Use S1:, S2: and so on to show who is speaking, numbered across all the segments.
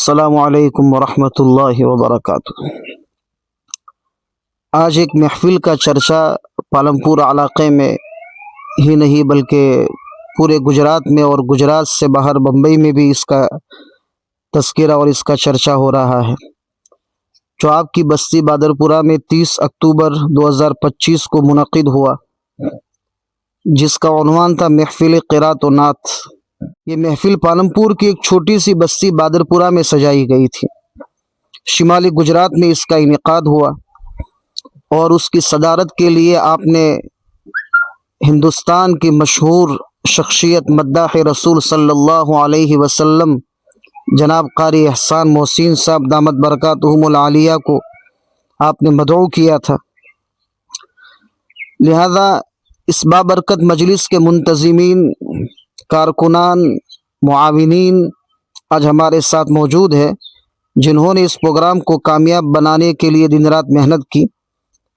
S1: السلام علیکم ورحمۃ اللہ وبرکاتہ۔ آج ایک محفل کا چرچا پالمپور علاقے میں ہی نہیں بلکہ پورے گجرات میں اور گجرات سے باہر بمبئی میں بھی اس کا تذکرہ اور اس کا چرچا ہو رہا ہے، جو آپ کی بستی بادرپورہ میں 30 اکتوبر 2025 کو منعقد ہوا، جس کا عنوان تھا محفل قرات و نعت۔ یہ محفل پالمپور کی ایک چھوٹی سی بستی بادرپورہ میں سجائی گئی تھی۔ شمالی گجرات میں اس کا انعقاد ہوا اور اس کی صدارت کے لیے آپ نے ہندوستان کی مشہور شخصیت مداح رسول صلی اللہ علیہ وسلم جناب قاری احسان محسن صاحب دامت برکاتہم العالیہ کو آپ نے مدعو کیا تھا۔ لہذا اس بابرکت مجلس کے منتظمین، کارکنان، معاونین آج ہمارے ساتھ موجود ہیں، جنہوں نے اس پروگرام کو کامیاب بنانے کے لیے دن رات محنت کی۔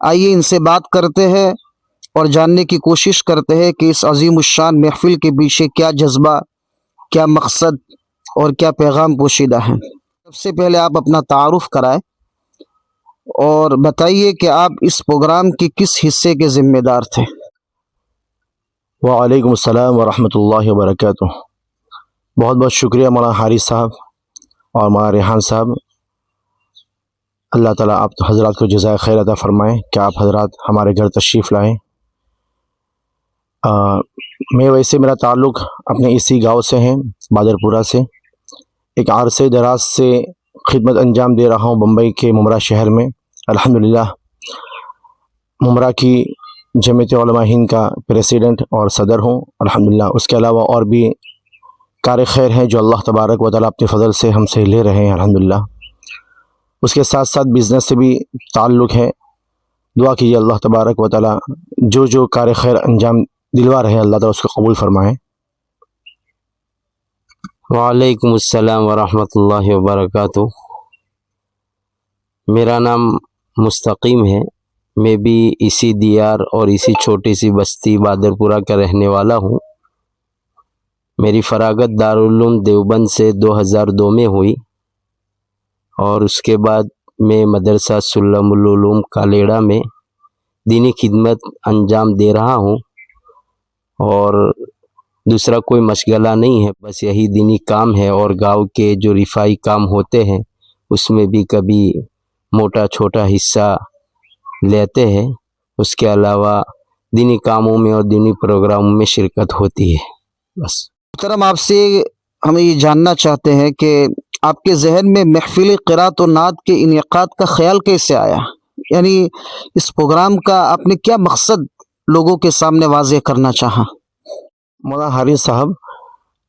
S1: آئیے ان سے بات کرتے ہیں اور جاننے کی کوشش کرتے ہیں کہ اس عظیم الشان محفل کے پیچھے کیا جذبہ، کیا مقصد اور کیا پیغام پوشیدہ ہے۔ سب سے پہلے آپ اپنا تعارف کرائیں اور بتائیے کہ آپ اس پروگرام کے کس حصے کے ذمہ دار تھے۔
S2: وعلیکم السلام ورحمۃ اللہ وبرکاتہ۔ بہت بہت شکریہ مولانا حارث صاحب اور مولانا ریحان صاحب۔ اللہ تعالیٰ آپ حضرات کو جزائے خیر عطا فرمائیں کہ آپ حضرات ہمارے گھر تشریف لائیں۔ ویسے میرا تعلق اپنے اسی گاؤں سے ہیں، بادرپورہ سے۔ ایک عرصے دراز سے خدمت انجام دے رہا ہوں بمبئی کے ممرا شہر میں۔ الحمدللہ ممرا کی جمعیت علماء ہند کا پریسیڈنٹ اور صدر ہوں الحمدللہ۔ اس کے علاوہ اور بھی کار خیر ہیں جو اللہ تبارک و تعالیٰ اپنے فضل سے ہم سے لے رہے ہیں الحمدللہ۔ اس کے ساتھ ساتھ بزنس سے بھی تعلق ہے۔ دعا کیجیے اللہ تبارک و تعالیٰ جو کار خیر انجام دلوا رہے ہیں اللہ تعالیٰ اس کو قبول فرمائیں۔
S3: وعلیکم السلام ورحمۃ اللہ وبرکاتہ۔ میرا نام مستقیم ہے، میں بھی اسی دیار اور اسی چھوٹی سی بستی بادرپورہ کا رہنے والا ہوں۔ میری فراغت دارالعلوم دیوبند سے 2002 میں ہوئی اور اس کے بعد میں مدرسہ سلم العلوم کالیڑا میں دینی خدمت انجام دے رہا ہوں، اور دوسرا کوئی مشغلہ نہیں ہے، بس یہی دینی کام ہے۔ اور گاؤں کے جو رفائی کام ہوتے ہیں اس میں بھی کبھی موٹا چھوٹا حصہ لیتے ہیں۔ اس کے علاوہ دینی کاموں میں اور دینی پروگراموں میں شرکت ہوتی ہے۔ بس
S1: محترم، آپ سے ہم یہ جاننا چاہتے ہیں کہ آپ کے ذہن میں محفل قرات و نعت کے انعقاد کا خیال کیسے آیا؟ یعنی اس پروگرام کا آپ نے کیا مقصد لوگوں کے سامنے واضح کرنا چاہا؟
S2: مولانا حارث صاحب،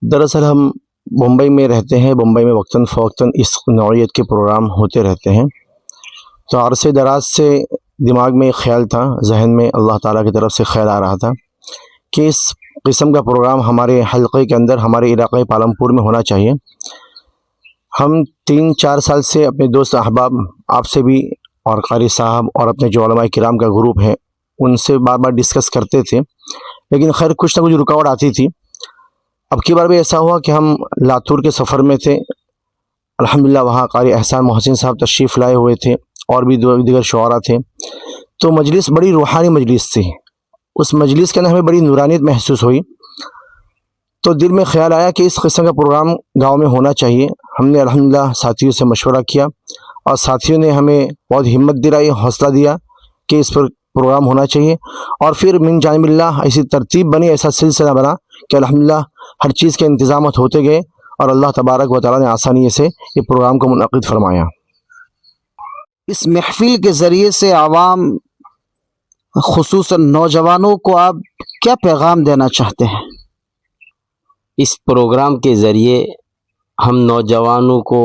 S2: دراصل ہم بمبئی میں رہتے ہیں، بمبئی میں وقتاً فوقتاً اس نوعیت کے پروگرام ہوتے رہتے ہیں، تو عرصے دراز سے دماغ میں ایک خیال تھا، ذہن میں اللہ تعالیٰ کی طرف سے خیال آ رہا تھا کہ اس قسم کا پروگرام ہمارے حلقے کے اندر، ہمارے علاقے پالمپور میں ہونا چاہیے۔ ہم 3-4 سال سے اپنے دوست احباب آپ سے بھی اور قاری صاحب اور اپنے جو علماء کرام کا گروپ ہے ان سے بار بار ڈسکس کرتے تھے، لیکن خیر کچھ نہ کچھ رکاوٹ آتی تھی۔ اب کی بار بھی ایسا ہوا کہ ہم لاتور کے سفر میں تھے، الحمدللہ وہاں قاری احسان محسن صاحب تشریف لائے ہوئے تھے اور بھی دیگر شعراء تھے، تو مجلس بڑی روحانی مجلس تھی۔ اس مجلس کے اندر ہمیں بڑی نورانیت محسوس ہوئی، تو دل میں خیال آیا کہ اس قسم کا پروگرام گاؤں میں ہونا چاہیے۔ ہم نے الحمدللہ ساتھیوں سے مشورہ کیا اور ساتھیوں نے ہمیں بہت ہمت دلائی، حوصلہ دیا کہ اس پر پروگرام ہونا چاہیے، اور پھر من جانب اللہ ایسی ترتیب بنی، ایسا سلسلہ بنا کہ الحمدللہ ہر چیز کے انتظامات ہوتے گئے اور اللہ تبارک و تعالیٰ نے آسانی سے یہ پروگرام کو منعقد فرمایا۔
S1: اس محفل کے ذریعے سے عوام خصوصاً نوجوانوں کو آپ کیا پیغام دینا چاہتے ہیں؟
S3: اس پروگرام کے ذریعے ہم نوجوانوں کو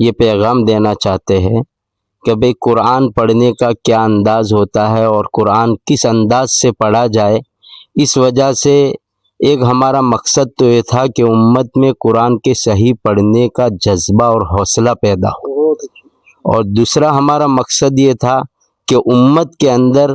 S3: یہ پیغام دینا چاہتے ہیں کہ بھئی قرآن پڑھنے کا کیا انداز ہوتا ہے اور قرآن کس انداز سے پڑھا جائے۔ اس وجہ سے ایک ہمارا مقصد تو یہ تھا کہ امت میں قرآن کے صحیح پڑھنے کا جذبہ اور حوصلہ پیدا ہو، اور دوسرا ہمارا مقصد یہ تھا کہ امت کے اندر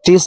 S2: 30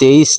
S3: 23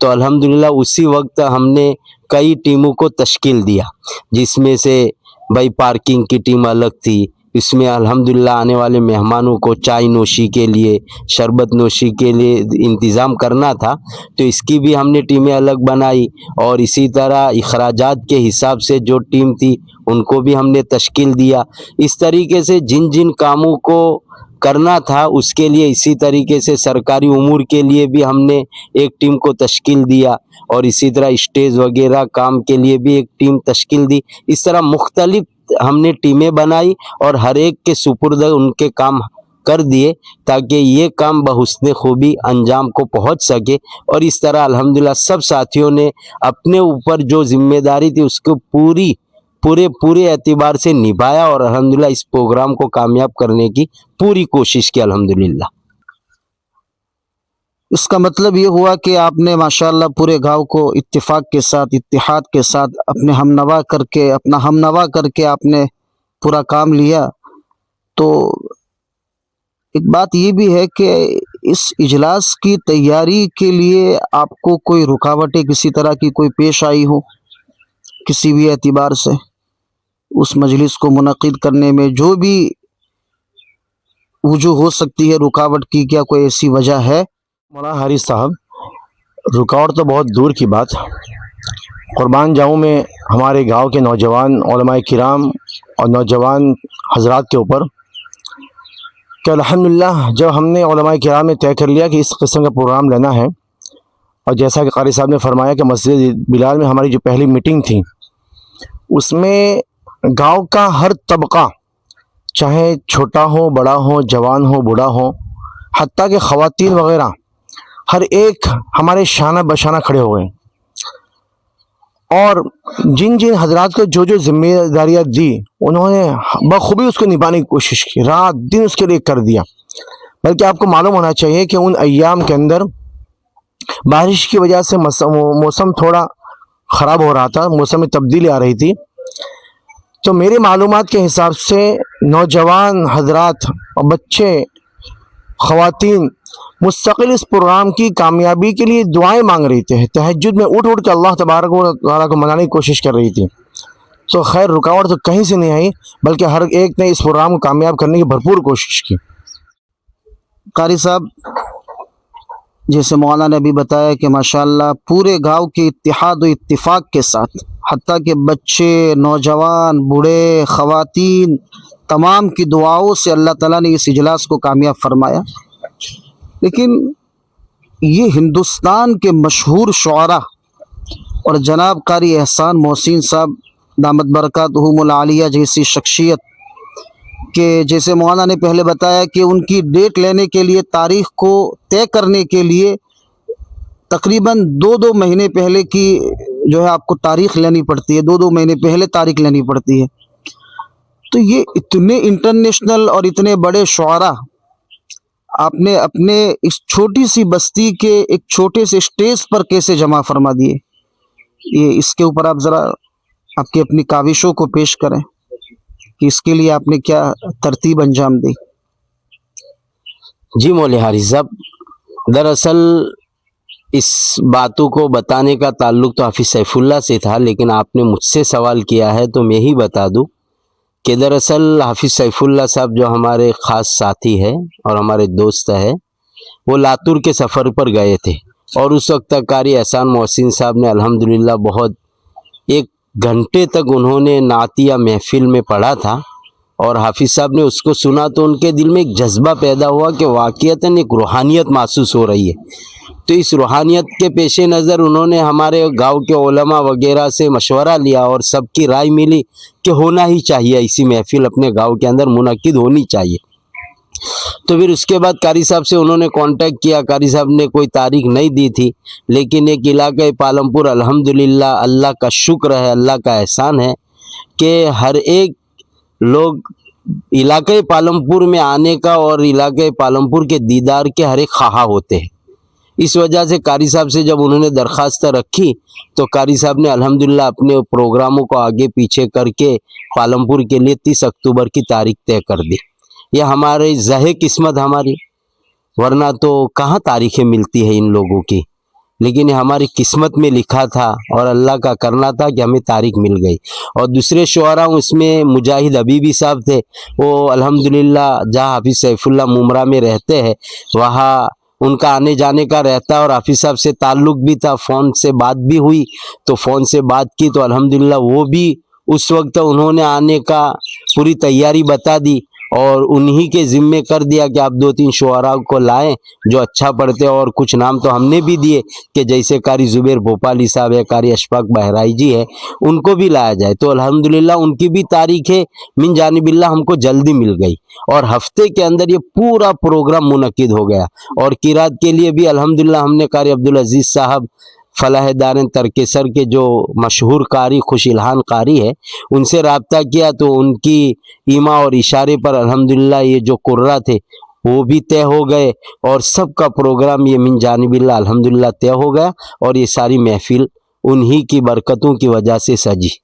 S3: تو الحمدللہ اسی وقت ہم نے کئی ٹیموں کو تشکیل دیا، جس میں سے بھائی پارکنگ کی ٹیم الگ تھی، اس میں الحمدللہ آنے والے مہمانوں کو چائے نوشی کے لیے، شربت نوشی کے لیے انتظام کرنا تھا، تو اس کی بھی ہم نے ٹیمیں الگ بنائی، اور اسی طرح اخراجات کے حساب سے جو ٹیم تھی ان کو بھی ہم نے تشکیل دیا۔ اس طریقے سے جن جن کاموں کو کرنا تھا اس کے لیے، اسی طریقے سے سرکاری امور کے لیے بھی ہم نے ایک ٹیم کو تشکیل دیا، اور اسی طرح اسٹیج وغیرہ کام کے لیے بھی ایک ٹیم تشکیل دی۔ اس طرح مختلف ہم نے ٹیمیں بنائی اور ہر ایک کے سپرد ان کے کام کر دیے، تاکہ یہ کام بحسن خوبی انجام کو پہنچ سکے۔ اور اس طرح الحمدللہ سب ساتھیوں نے اپنے اوپر جو ذمہ داری تھی اس کو پورے اعتبار سے نبھایا، اور الحمدللہ اس پروگرام کو کامیاب کرنے کی پوری کوشش کی الحمدللہ۔
S1: اس کا مطلب یہ ہوا کہ آپ نے ماشاءاللہ پورے گاؤں کو اتفاق کے ساتھ، اتحاد کے ساتھ اپنا ہم نوا کر کے آپ نے پورا کام لیا۔ تو ایک بات یہ بھی ہے کہ اس اجلاس کی تیاری کے لیے آپ کو کوئی رکاوٹیں کسی طرح کی کوئی پیش آئی ہو کسی بھی اعتبار سے، اس مجلس کو منعقد کرنے میں جو بھی وجوہ ہو سکتی ہے رکاوٹ کی، کیا کوئی ایسی وجہ ہے؟
S2: مولانا حارث صاحب، رکاوٹ تو بہت دور کی بات، قربان جاؤں میں ہمارے گاؤں کے نوجوان علماء کرام اور نوجوان حضرات کے اوپر کہ الحمدللہ جب ہم نے علماء کرام نے طے کر لیا کہ اس قسم کا پروگرام لینا ہے، اور جیسا کہ قاری صاحب نے فرمایا کہ مسجد بلال میں ہماری جو پہلی میٹنگ تھی اس میں گاؤں کا ہر طبقہ، چاہے چھوٹا ہو، بڑا ہو، جوان ہو، بوڑھا ہو، حتیٰ کہ خواتین وغیرہ، ہر ایک ہمارے شانہ بشانہ کھڑے ہوئے، اور جن جن حضرات کو جو ذمہ داریاں دی انہوں نے بخوبی اس کو نبھانے کی کوشش کی، رات دن اس کے لیے کر دیا۔ بلکہ آپ کو معلوم ہونا چاہیے کہ ان ایام کے اندر بارش کی وجہ سے موسم تھوڑا خراب ہو رہا تھا، موسم میں تبدیلی آ رہی تھی، تو میری معلومات کے حساب سے نوجوان حضرات اور بچے، خواتین مستقل اس پروگرام کی کامیابی کے لیے دعائیں مانگ رہی تھے، تہجد میں اٹھ کے اللہ تبارک و تعالیٰ کو منانے کی کوشش کر رہی تھی۔ تو خیر رکاوٹ تو کہیں سے نہیں آئی، بلکہ ہر ایک نے اس پروگرام کو کامیاب کرنے کی بھرپور کوشش کی۔
S1: قاری صاحب، جیسے مولانا نے بھی بتایا کہ ماشاءاللہ پورے گاؤں کے اتحاد و اتفاق کے ساتھ، حتیٰ کہ بچے، نوجوان، بوڑھے، خواتین، تمام کی دعاؤں سے اللہ تعالیٰ نے اس اجلاس کو کامیاب فرمایا۔ لیکن یہ ہندوستان کے مشہور شعراء اور جناب قاری احسان محسن صاحب دامت برکاتہم العالیہ جیسی شخصیت کہ جیسے مولانا نے پہلے بتایا کہ ان کی ڈیٹ لینے کے لیے، تاریخ کو طے کرنے کے لیے تقریباً 2 مہینے پہلے کی جو ہے آپ کو تاریخ لینی پڑتی ہے، 2 مہینے پہلے تاریخ لینی پڑتی ہے۔ تو یہ اتنے انٹرنیشنل اور اتنے بڑے شعراء آپ نے اپنے اس چھوٹی سی بستی کے ایک چھوٹے سے اسٹیج پر کیسے جمع فرما دیے؟ یہ اس کے اوپر آپ ذرا آپ کی اپنی کاوشوں کو پیش کریں کہ اس کے لیے آپ نے کیا ترتیب انجام دی؟
S3: جی مولانا حارث صاحب، دراصل اس باتوں کو بتانے کا تعلق تو حافظ سیف اللہ سے تھا، لیکن آپ نے مجھ سے سوال کیا ہے تو میں ہی بتا دوں کہ دراصل حافظ سیف اللہ صاحب جو ہمارے خاص ساتھی ہے اور ہمارے دوست ہے، وہ لاتور کے سفر پر گئے تھے، اور اس وقت تک قاری احسان محسن صاحب نے الحمدللہ بہت 1 گھنٹے تک انہوں نے نعتیہ محفل میں پڑھا تھا، اور حافظ صاحب نے اس کو سنا تو ان کے دل میں ایک جذبہ پیدا ہوا کہ واقعتاً ایک روحانیت محسوس ہو رہی ہے۔ تو اس روحانیت کے پیش نظر انہوں نے ہمارے گاؤں کے علماء وغیرہ سے مشورہ لیا، اور سب کی رائے ملی کہ ہونا ہی چاہیے، ایسی محفل اپنے گاؤں کے اندر منعقد ہونی چاہیے۔ تو پھر اس کے بعد قاری صاحب سے انہوں نے کانٹیکٹ کیا، قاری صاحب نے کوئی تاریخ نہیں دی تھی، لیکن ایک علاقہ پالمپور الحمدللہ اللہ کا شکر ہے، اللہ کا احسان ہے کہ ہر ایک لوگ علاقہ پالمپور میں آنے کا اور علاقہ پالمپور کے دیدار کے ہر ایک خواہاں ہوتے ہیں۔ اس وجہ سے قاری صاحب سے جب انہوں نے درخواست رکھی تو قاری صاحب نے الحمدللہ اپنے پروگراموں کو آگے پیچھے کر کے پالمپور کے لیے 30 اکتوبر کی تاریخ طے کر دی۔ یہ ہمارے زہے قسمت ہماری، ورنہ تو کہاں تاریخیں ملتی ہیں ان لوگوں کی۔ لیکن یہ ہماری قسمت میں لکھا تھا اور اللہ کا کرنا تھا کہ ہمیں تاریخ مل گئی. اور دوسرے شعراء اس میں مجاہد حبیبی صاحب تھے. وہ الحمدللہ جہاں حافظ سیف اللہ ممرہ میں رہتے ہیں وہاں ان کا آنے جانے کا رہتا ہے، اور حافظ صاحب سے تعلق بھی تھا، فون سے بات بھی ہوئی تو فون سے بات کی تو الحمدللہ وہ بھی اس وقت انہوں نے آنے کا پوری تیاری بتا دی، اور انہی کے ذمے کر دیا کہ آپ 2-3 شعراء کو لائیں جو اچھا پڑھتے، اور کچھ نام تو ہم نے بھی دیے کہ جیسے قاری زبیر بھوپالی صاحب ہے، قاری اشفاق بہرائی جی ہے، ان کو بھی لایا جائے. تو الحمدللہ ان کی بھی تاریخیں من جانب اللہ ہم کو جلدی مل گئی، اور ہفتے کے اندر یہ پورا پروگرام منعقد ہو گیا. اور قرات کے لیے بھی الحمدللہ ہم نے قاری عبدالعزیز صاحب فلاح دارین ترکسر کے جو مشہور قاری خوش الہان قاری ہے ان سے رابطہ کیا، تو ان کی ایما اور اشارے پر الحمدللہ یہ جو قرہ تھے وہ بھی طے ہو گئے، اور سب کا پروگرام یہ من جانب اللہ الحمدللہ طے ہو گیا، اور یہ ساری محفل انہی کی برکتوں کی وجہ سے سجی.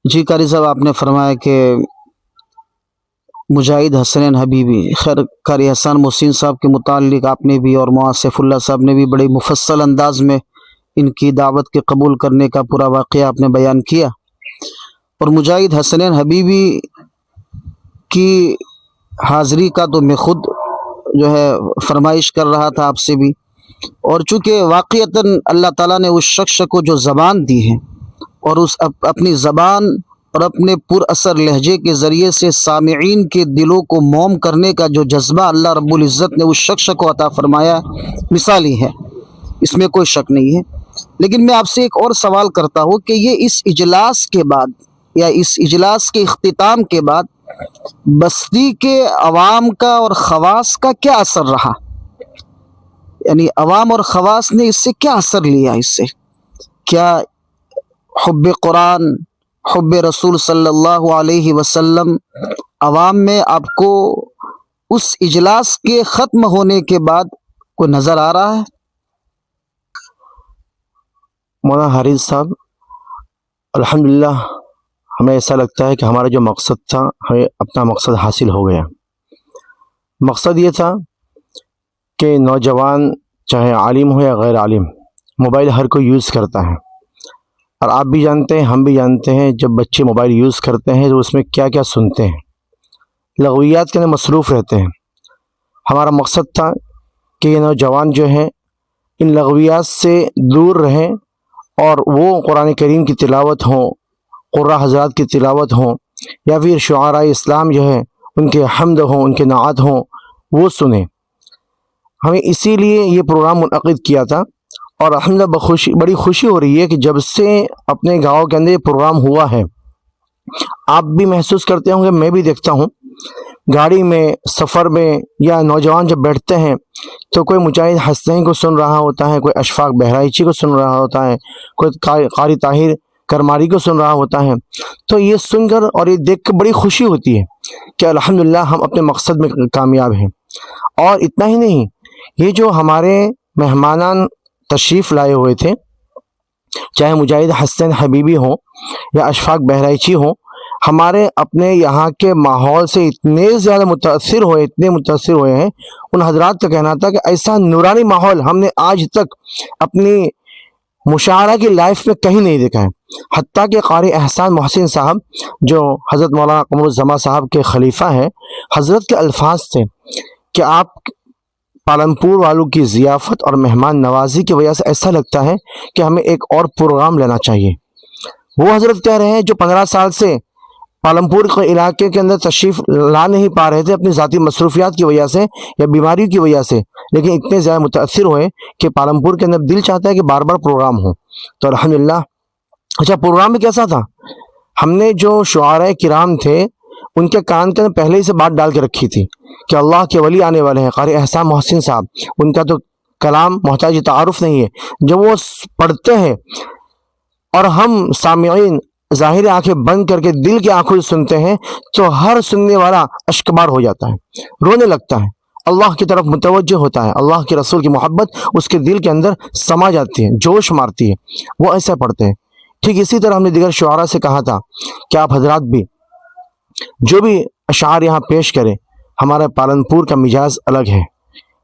S1: جی قاری صاحب، آپ نے فرمایا کہ مجاہد حسنین حبیبی، خیر قاری حسان محسن صاحب کے متعلق آپ نے بھی اور معاذ سیف اللہ صاحب نے بھی بڑے مفصل انداز میں ان کی دعوت کے قبول کرنے کا پورا واقعہ آپ نے بیان کیا. اور مجاہد حسنین حبیبی کی حاضری کا تو میں خود جو ہے فرمائش کر رہا تھا آپ سے بھی، اور چونکہ واقعتاً اللہ تعالیٰ نے اس شخص کو جو زبان دی ہے اور اس اپنی زبان اور اپنے پر اثر لہجے کے ذریعے سے سامعین کے دلوں کو موم کرنے کا جو جذبہ اللہ رب العزت نے اس شخص کو عطا فرمایا مثالی ہے، اس میں کوئی شک نہیں ہے. لیکن میں آپ سے ایک اور سوال کرتا ہوں کہ یہ اس اجلاس کے بعد یا اس اجلاس کے اختتام کے بعد بستی کے عوام کا اور خواص کا کیا اثر رہا؟ یعنی عوام اور خواص نے اس سے کیا اثر لیا؟ اس سے کیا حب قرآن، حب رسول صلی اللہ علیہ وسلم عوام میں آپ کو اس اجلاس کے ختم ہونے کے بعد کوئی نظر آ رہا ہے؟
S2: مولانا حارث صاحب، الحمدللہ ہمیں ایسا لگتا ہے کہ ہمارا جو مقصد تھا ہمیں اپنا مقصد حاصل ہو گیا. مقصد یہ تھا کہ نوجوان چاہے عالم ہو یا غیر عالم، موبائل ہر کوئی یوز کرتا ہے، اور آپ بھی جانتے ہیں ہم بھی جانتے ہیں جب بچے موبائل یوز کرتے ہیں تو اس میں کیا کیا سنتے ہیں، لغویات کے اندر مصروف رہتے ہیں. ہمارا مقصد تھا کہ یہ نوجوان جو ہیں ان لغویات سے دور رہیں، اور وہ قرآن کریم کی تلاوت ہوں، قرآن حضرات کی تلاوت ہوں، یا پھر شعراء اسلام جو ہیں ان کے حمد ہوں، ان کے نعت ہوں، وہ سنیں. ہمیں اسی لیے یہ پروگرام منعقد کیا تھا، اور الحمدللہ بڑی خوشی ہو رہی ہے کہ جب سے اپنے گاؤں کے اندر یہ پروگرام ہوا ہے، آپ بھی محسوس کرتے ہوں گے، میں بھی دیکھتا ہوں گاڑی میں، سفر میں، یا نوجوان جب بیٹھتے ہیں تو کوئی مجاہد حسنین کو سن رہا ہوتا ہے، کوئی اشفاق بہرائچی کو سن رہا ہوتا ہے، کوئی قاری طاہر کرماری کو سن رہا ہوتا ہے. تو یہ سن کر اور یہ دیکھ کر بڑی خوشی ہوتی ہے کہ الحمدللہ ہم اپنے مقصد میں کامیاب ہیں. اور اتنا ہی نہیں، یہ جو ہمارے مہمانان تشریف لائے ہوئے تھے، چاہے مجاہد حسن حبیبی ہوں یا اشفاق بہرائچی ہوں، ہمارے اپنے یہاں کے ماحول سے اتنے زیادہ متاثر ہوئے ہیں. ان حضرات کا کہنا تھا کہ ایسا نورانی ماحول ہم نے آج تک اپنی مشاعرہ کی لائف میں کہیں نہیں دیکھا ہے. حتیٰ کہ قاری احسان محسن صاحب جو حضرت مولانا قمر الزمان صاحب کے خلیفہ ہیں، حضرت کے الفاظ تھے کہ آپ پالنپور والوں کی ضیافت اور مہمان نوازی کی وجہ سے ایسا لگتا ہے کہ ہمیں ایک اور پروگرام لینا چاہیے. وہ حضرت کہہ رہے ہیں جو 15 سال سے پالنپور کے علاقے کے اندر تشریف لا نہیں پا رہے تھے اپنی ذاتی مصروفیات کی وجہ سے یا بیماریوں کی وجہ سے، لیکن اتنے زیادہ متاثر ہوئے کہ پالنپور کے اندر دل چاہتا ہے کہ بار بار پروگرام ہو. تو الحمدللہ. اچھا، پروگرام میں کیسا تھا؟ ہم نے جو شعراء کرام تھے ان کے کان کے اندر پہلے ہی سے بات ڈال کے رکھی تھی کہ اللہ کے ولی آنے والے ہیں، قاری احسان محسن صاحب، ان کا تو کلام محتاج تعارف نہیں ہے. جب وہ پڑھتے ہیں اور ہم سامعین ظاہر آنکھیں بند کر کے دل کی آنکھوں سے سنتے ہیں تو ہر سننے والا اشکبار ہو جاتا ہے، رونے لگتا ہے، اللہ کی طرف متوجہ ہوتا ہے، اللہ کے رسول کی محبت اس کے دل کے اندر سما جاتی ہے، جوش مارتی ہے. وہ ایسا پڑھتے ہیں. ٹھیک اسی طرح ہم نے دیگر شعراء سے کہا تھا کہ آپ حضرات بھی جو بھی اشعار یہاں پیش کریں، ہمارے پالنپور کا مزاج الگ ہے.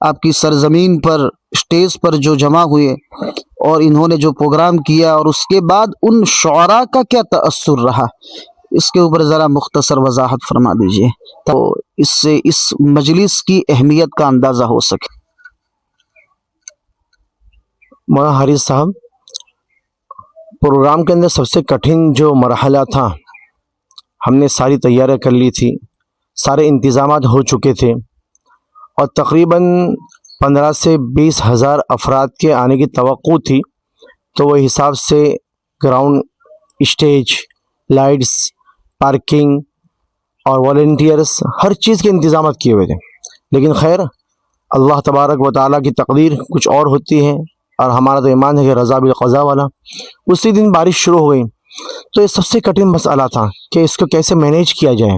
S1: آپ کی سرزمین پر اسٹیج پر جو جمع ہوئے اور انہوں نے جو پروگرام کیا، اور اس کے بعد ان شعراء کا کیا تأثر رہا، اس کے اوپر ذرا مختصر وضاحت فرما دیجیے تو اس سے اس مجلس کی اہمیت کا اندازہ ہو سکے۔
S2: مولانا حارث صاحب، پروگرام کے اندر سب سے کٹھن جو مرحلہ تھا، ہم نے ساری تیاریاں کر لی تھی، سارے انتظامات ہو چکے تھے، اور تقریباً 15 سے 20 ہزار افراد کے آنے کی توقع تھی، تو وہ حساب سے گراؤنڈ، اسٹیج، لائٹس، پارکنگ اور والنٹیئرس، ہر چیز کے انتظامات کیے ہوئے تھے۔ لیکن خیر، اللہ تبارک و تعالیٰ کی تقدیر کچھ اور ہوتی ہے، اور ہمارا تو ایمان ہے کہ رضا بالقضاء والا۔ اسی دن بارش شروع ہو گئی، تو یہ سب سے کٹھن مسئلہ تھا کہ اس کو کیسے مینیج کیا جائے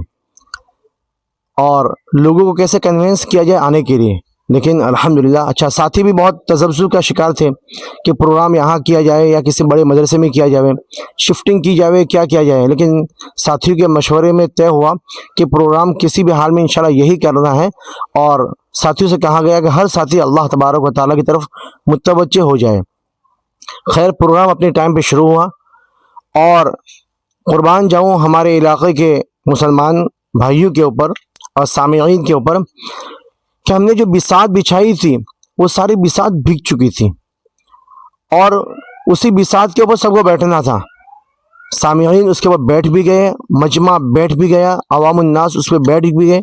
S2: اور لوگوں کو کیسے کنونس کیا جائے آنے کے لیے۔ لیکن الحمدللہ اچھا، ساتھی بھی بہت تذبذب کا شکار تھے کہ پروگرام یہاں کیا جائے یا کسی بڑے مدرسے میں کیا جائے، شفٹنگ کی جائے، کیا کیا جائے۔ لیکن ساتھیوں کے مشورے میں طے ہوا کہ پروگرام کسی بھی حال میں انشاءاللہ یہی کرنا ہے، اور ساتھیوں سے کہا گیا کہ ہر ساتھی اللہ تبارک و تعالیٰ کی طرف متوجہ ہو جائے۔ خیر، پروگرام اپنے ٹائم پہ شروع ہوا، اور قربان جاؤں ہمارے علاقے کے مسلمان بھائیوں کے اوپر اور سامعین کے اوپر کہ ہم نے جو بساط بچھائی تھی وہ ساری بساط بھیگ چکی تھی، اور اسی بساط کے اوپر سب کو بیٹھنا تھا۔ سامعین اس کے اوپر بیٹھ بھی گئے، مجمع بیٹھ بھی گیا، عوام الناس اس پہ بیٹھ بھی گئے،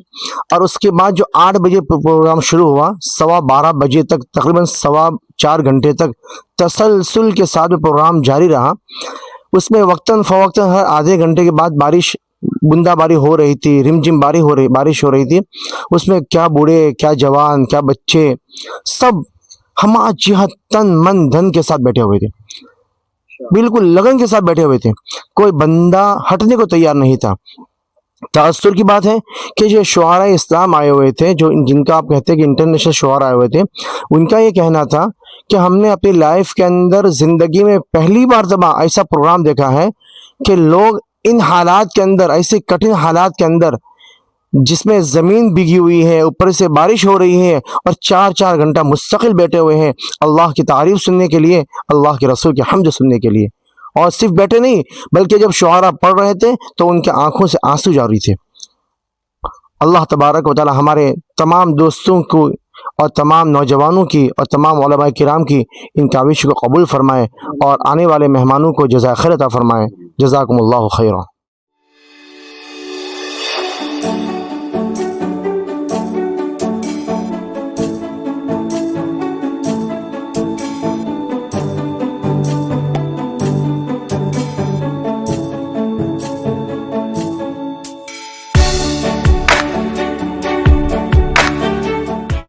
S2: اور اس کے بعد جو 8 بجے پروگرام شروع ہوا، 12:15 بجے تک، تقریباً 4.25 گھنٹے تک تسلسل کے ساتھ پروگرام جاری رہا۔ اس میں وقتاً فوقتاً ہر آدھے گھنٹے کے بعد بارش، بوندا باری ہو رہی تھی، رم جم بارش ہو رہی تھی۔ اس میں کیا بوڑھے، کیا جوان، کیا بچے، سب ہم جہت تن من دھن کے ساتھ بیٹھے ہوئے تھے، بالکل لگن کے ساتھ بیٹھے ہوئے تھے، کوئی بندہ ہٹنے کو تیار نہیں تھا۔ تأثر کی بات ہے کہ جو شعراء اسلام آئے ہوئے تھے، جن کا آپ کہتے ہیں کہ انٹرنیشنل شعراء آئے ہوئے تھے، ان کا یہ کہنا تھا کہ ہم نے اپنی لائف کے اندر زندگی میں پہلی مرتبہ ایسا پروگرام دیکھا ہے کہ لوگ ان حالات کے اندر، ایسے کٹھن حالات کے اندر، جس میں زمین بھیگی ہوئی ہے، اوپر سے بارش ہو رہی ہے، اور 4 گھنٹہ مستقل بیٹھے ہوئے ہیں اللہ کی تعریف سننے کے لیے، اللہ کے رسول کی حمد سننے کے لیے۔ اور صرف بیٹھے نہیں، بلکہ جب شعراء پڑھ رہے تھے تو ان کے آنکھوں سے آنسو جاری تھے۔ اللہ تبارک و تعالی ہمارے تمام دوستوں کو اور تمام نوجوانوں کی اور تمام علماء کرام کی ان کاوشوں کو قبول فرمائے، اور آنے والے مہمانوں کو جزائے خیر عطا فرمائے۔ جزاکم اللہ خیرا۔